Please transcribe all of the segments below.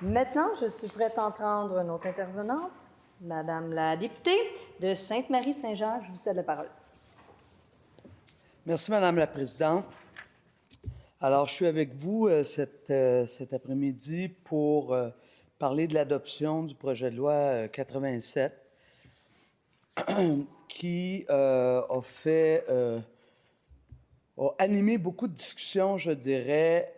Maintenant, je suis prête à entendre notre intervenante, Madame la députée de Sainte-Marie-Saint-Jacques. Je vous cède la parole. Merci, Madame la Présidente. Alors, je suis avec vous cet après-midi pour parler de l'adoption du projet de loi 87 qui a animé beaucoup de discussions, je dirais,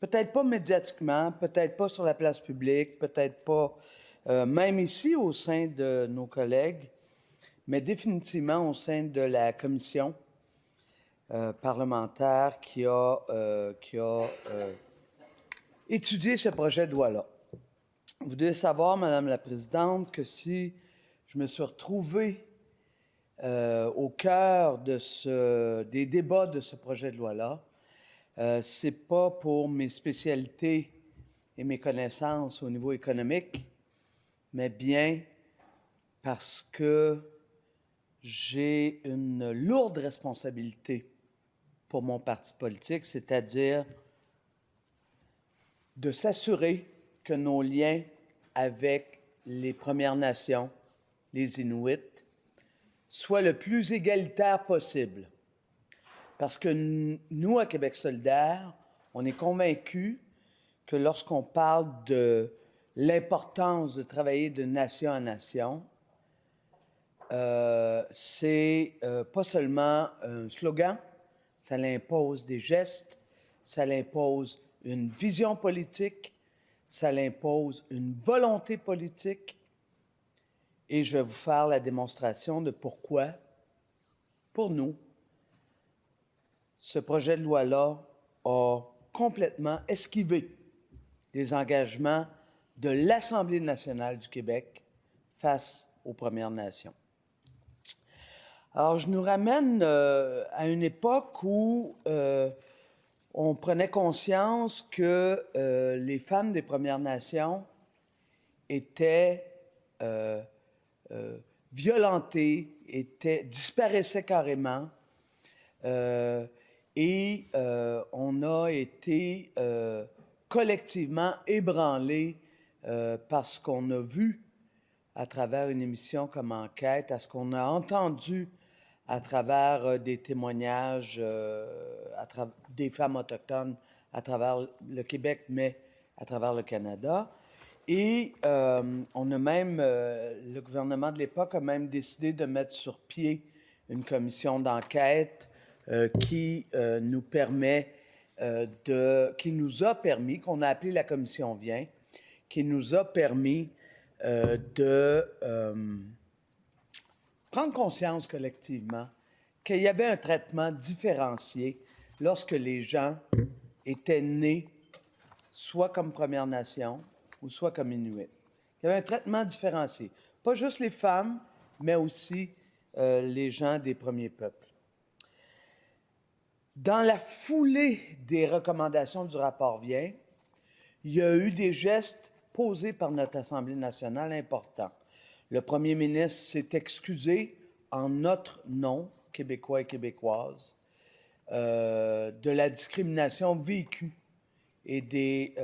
peut-être pas médiatiquement, peut-être pas sur la place publique, peut-être pas même ici au sein de nos collègues, mais définitivement au sein de la commission parlementaire qui a étudié ce projet de loi-là. Vous devez savoir, Madame la Présidente, que si je me suis retrouvé au cœur des débats de ce projet de loi-là, c'est pas pour mes spécialités et mes connaissances au niveau économique, mais bien parce que j'ai une lourde responsabilité pour mon parti politique, c'est-à-dire de s'assurer que nos liens avec les Premières Nations, les Inuits, soient le plus égalitaires possible. Parce que nous, à Québec solidaire, on est convaincus que lorsqu'on parle de l'importance de travailler de nation à nation, c'est pas seulement un slogan, ça l'impose des gestes, ça l'impose une vision politique, ça l'impose une volonté politique. Et je vais vous faire la démonstration de pourquoi, pour nous, ce projet de loi-là a complètement esquivé les engagements de l'Assemblée nationale du Québec face aux Premières Nations. Alors, je nous ramène à une époque où on prenait conscience que les femmes des Premières Nations étaient violentées, disparaissaient carrément, et on a été collectivement ébranlés par ce qu'on a vu à travers une émission comme Enquête, à ce qu'on a entendu à travers des témoignages des femmes autochtones à travers le Québec, mais à travers le Canada. Et on a même, le gouvernement de l'époque a même décidé de mettre sur pied une commission d'enquête qui nous a permis, qu'on a appelé la commission Vient, qui nous a permis de prendre conscience collectivement qu'il y avait un traitement différencié lorsque les gens étaient nés soit comme Première Nation ou soit comme Inuit. Il y avait un traitement différencié. Pas juste les femmes, mais aussi les gens des premiers peuples. Dans la foulée des recommandations du rapport Vient, il y a eu des gestes posés par notre Assemblée nationale importants. Le premier ministre s'est excusé en notre nom, Québécois et Québécoises, de la discrimination vécue et des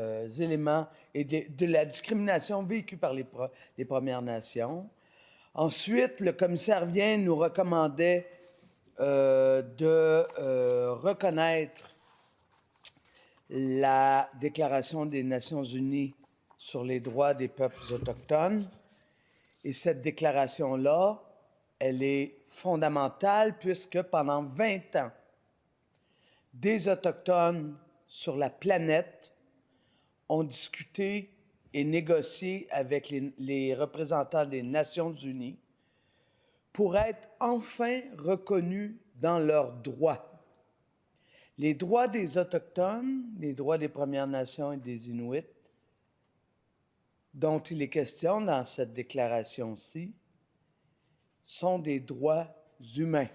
éléments et de la discrimination vécue par les Premières Nations. Ensuite, le commissaire Vient nous recommandait de reconnaître la Déclaration des Nations unies sur les droits des peuples autochtones. Et cette déclaration-là, elle est fondamentale puisque pendant 20 ans, des Autochtones sur la planète ont discuté et négocié avec les représentants des Nations unies pour être enfin reconnus dans leurs droits. Les droits des Autochtones, les droits des Premières Nations et des Inuits, dont il est question dans cette déclaration-ci, sont des droits humains.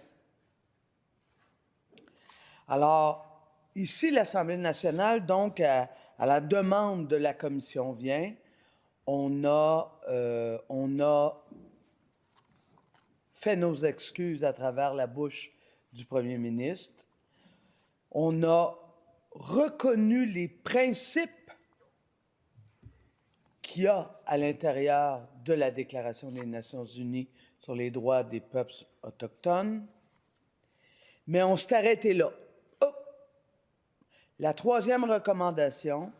Alors, ici, l'Assemblée nationale, donc, à la demande de la Commission Vient, on a fait nos excuses à travers la bouche du premier ministre. On a reconnu les principes qu'il y a à l'intérieur de la Déclaration des Nations unies sur les droits des peuples autochtones. Mais on s'est arrêté là. Oh! La troisième recommandation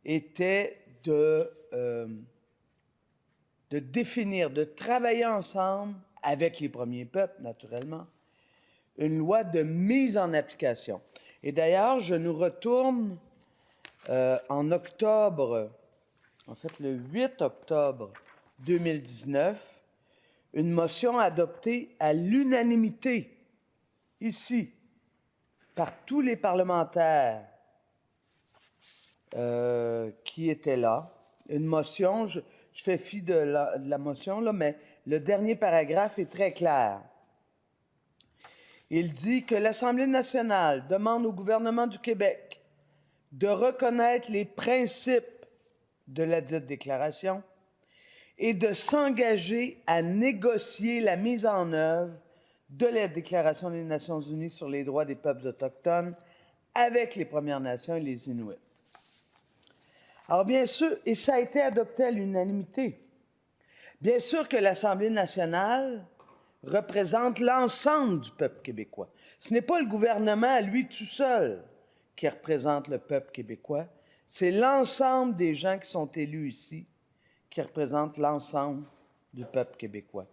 était de définir, de travailler ensemble avec les premiers peuples, naturellement, une loi de mise en application. Et d'ailleurs, je nous retourne en octobre, en fait le 8 octobre 2019, une motion adoptée à l'unanimité, ici, par tous les parlementaires qui étaient là. Une motion, je fais fi de la motion, là, mais le dernier paragraphe est très clair. Il dit que l'Assemblée nationale demande au gouvernement du Québec de reconnaître les principes de la dite déclaration et de s'engager à négocier la mise en œuvre de la Déclaration des Nations unies sur les droits des peuples autochtones avec les Premières Nations et les Inuits. Alors bien sûr, et ça a été adopté à l'unanimité, bien sûr que l'Assemblée nationale représente l'ensemble du peuple québécois. Ce n'est pas le gouvernement à lui tout seul qui représente le peuple québécois, c'est l'ensemble des gens qui sont élus ici qui représentent l'ensemble du peuple québécois.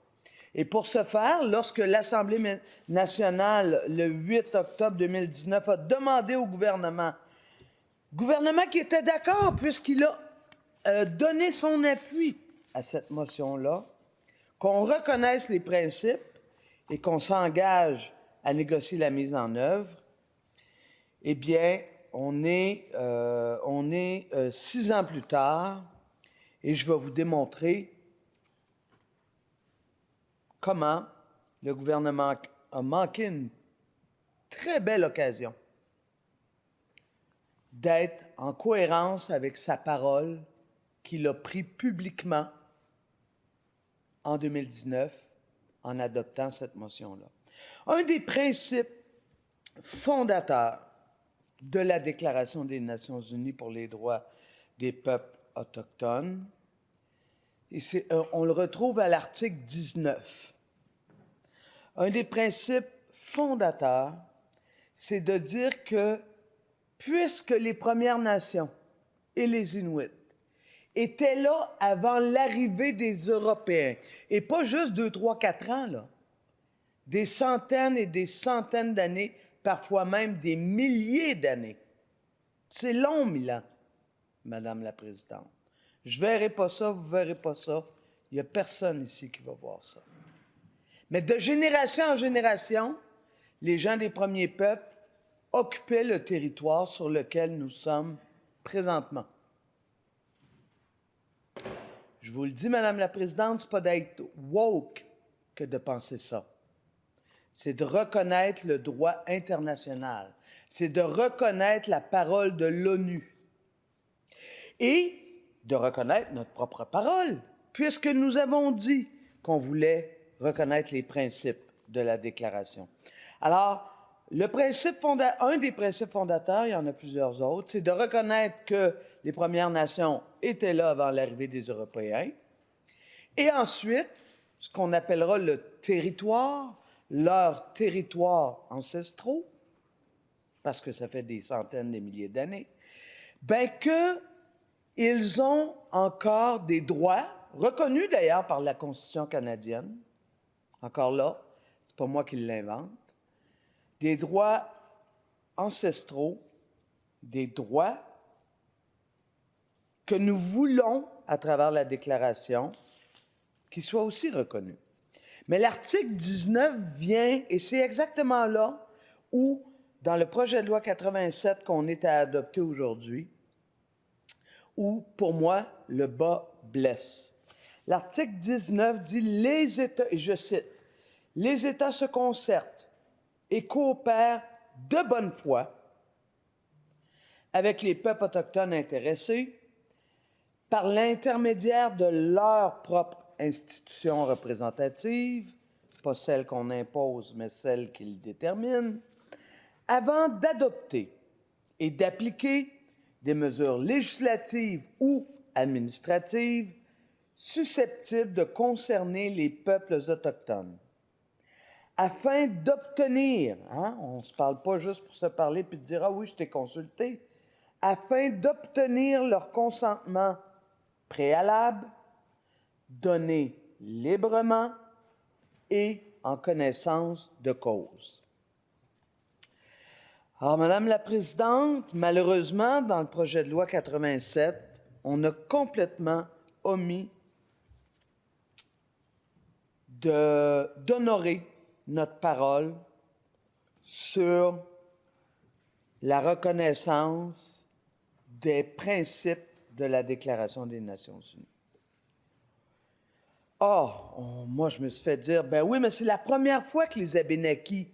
Et pour ce faire, lorsque l'Assemblée nationale, le 8 octobre 2019, a demandé au gouvernement qui était d'accord puisqu'il a donné son appui à cette motion-là, qu'on reconnaisse les principes et qu'on s'engage à négocier la mise en œuvre, eh bien, on est 6 ans plus tard et je vais vous démontrer comment le gouvernement a manqué une très belle occasion d'être en cohérence avec sa parole qu'il a prise publiquement en 2019 en adoptant cette motion-là. Un des principes fondateurs de la Déclaration des Nations unies pour les droits des peuples autochtones, et on le retrouve à l'article 19. Un des principes fondateurs, c'est de dire que puisque les Premières Nations et les Inuits étaient là avant l'arrivée des Européens, et pas juste 2, 3, 4 ans, là, des centaines et des centaines d'années, parfois même des milliers d'années. C'est long, 1000 ans, Madame la Présidente. Je ne verrai pas ça, vous ne verrez pas ça. Il n'y a personne ici qui va voir ça. Mais de génération en génération, les gens des premiers peuples occupaient le territoire sur lequel nous sommes présentement. Je vous le dis, Madame la Présidente, ce n'est pas d'être woke que de penser ça. C'est de reconnaître le droit international. C'est de reconnaître la parole de l'ONU. Et de reconnaître notre propre parole, puisque nous avons dit qu'on voulait reconnaître les principes de la Déclaration. Alors, un des principes fondateurs, il y en a plusieurs autres, c'est de reconnaître que les Premières Nations étaient là avant l'arrivée des Européens. Et ensuite, ce qu'on appellera le territoire, leurs territoires ancestraux, parce que ça fait des centaines de milliers d'années, bien qu'ils ont encore des droits, reconnus d'ailleurs par la Constitution canadienne, encore là, c'est pas moi qui l'invente, des droits ancestraux, des droits que nous voulons, à travers la Déclaration, qu'ils soient aussi reconnus. Mais l'article 19 vient, et c'est exactement là où, dans le projet de loi 87 qu'on est à adopter aujourd'hui, où, pour moi, le bas blesse. L'article 19 dit « Les États », et je cite, « Les États se concertent et coopèrent de bonne foi avec les peuples autochtones intéressés par l'intermédiaire de leurs propres institutions représentatives, pas celles qu'on impose, mais celles qu'ils déterminent, avant d'adopter et d'appliquer des mesures législatives ou administratives susceptibles de concerner les peuples autochtones. Afin d'obtenir, on ne se parle pas juste pour se parler puis de dire « Ah oui, je t'ai consulté », afin d'obtenir leur consentement préalable, donné librement et en connaissance de cause. Alors, Madame la Présidente, malheureusement, dans le projet de loi 87, on a complètement omis d'honorer notre parole sur la reconnaissance des principes de la Déclaration des Nations unies. Moi, je me suis fait dire, ben oui, mais c'est la première fois que les Abénakis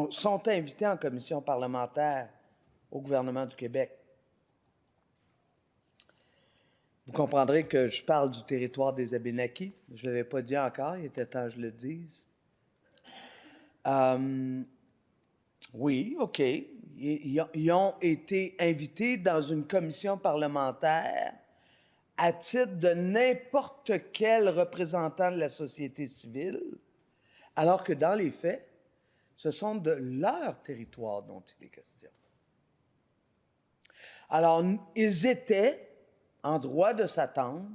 sont invités en commission parlementaire au gouvernement du Québec. Vous comprendrez que je parle du territoire des Abénakis. Je ne l'avais pas dit encore, il était temps que je le dise. Oui, OK. Ils ont été invités dans une commission parlementaire à titre de n'importe quel représentant de la société civile, alors que dans les faits, ce sont de leur territoire dont il est question. Alors, ils étaient en droit de s'attendre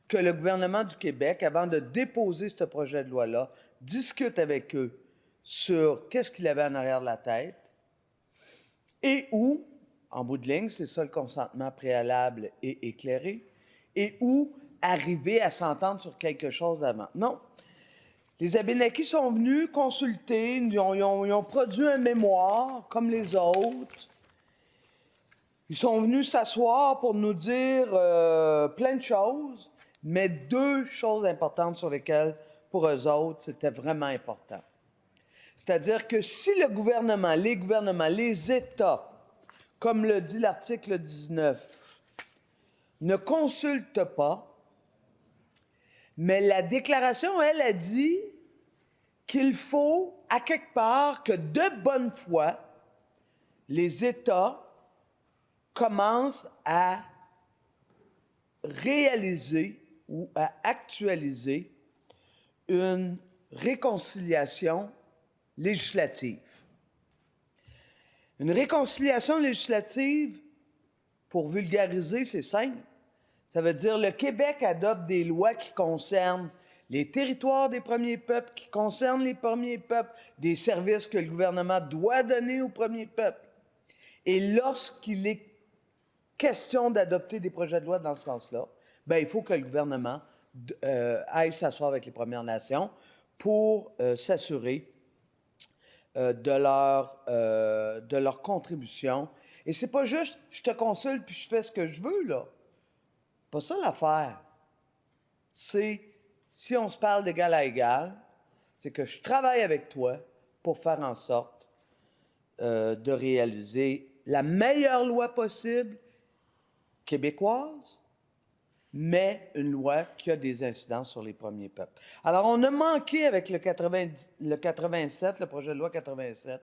que le gouvernement du Québec, avant de déposer ce projet de loi-là, discute avec eux sur qu'est-ce qu'il avait en arrière de la tête et où, en bout de ligne, c'est ça le consentement préalable et éclairé, et où arriver à s'entendre sur quelque chose avant. Non. Les Abénakis sont venus consulter, ils ont produit un mémoire comme les autres. Ils sont venus s'asseoir pour nous dire plein de choses, mais deux choses importantes sur lesquelles, pour eux autres, c'était vraiment important. C'est-à-dire que si le gouvernement, les États, comme le dit l'article 19, ne consultent pas, mais la déclaration, elle, a dit qu'il faut, à quelque part, que de bonne foi, les États commencent à réaliser ou à actualiser une réconciliation législative. Une réconciliation législative, pour vulgariser, c'est simple. Ça veut dire que le Québec adopte des lois qui concernent les territoires des premiers peuples, qui concernent les premiers peuples, des services que le gouvernement doit donner aux premiers peuples. Et lorsqu'il est question d'adopter des projets de loi dans ce sens-là, bien, il faut que le gouvernement aille s'asseoir avec les Premières Nations pour s'assurer de leur contribution. Et c'est pas juste « je te consulte puis je fais ce que je veux », là. Pas ça l'affaire. C'est, si on se parle d'égal à égal, c'est que je travaille avec toi pour faire en sorte de réaliser la meilleure loi possible québécoise, mais une loi qui a des incidences sur les premiers peuples. Alors, on a manqué avec le 87, le projet de loi 87,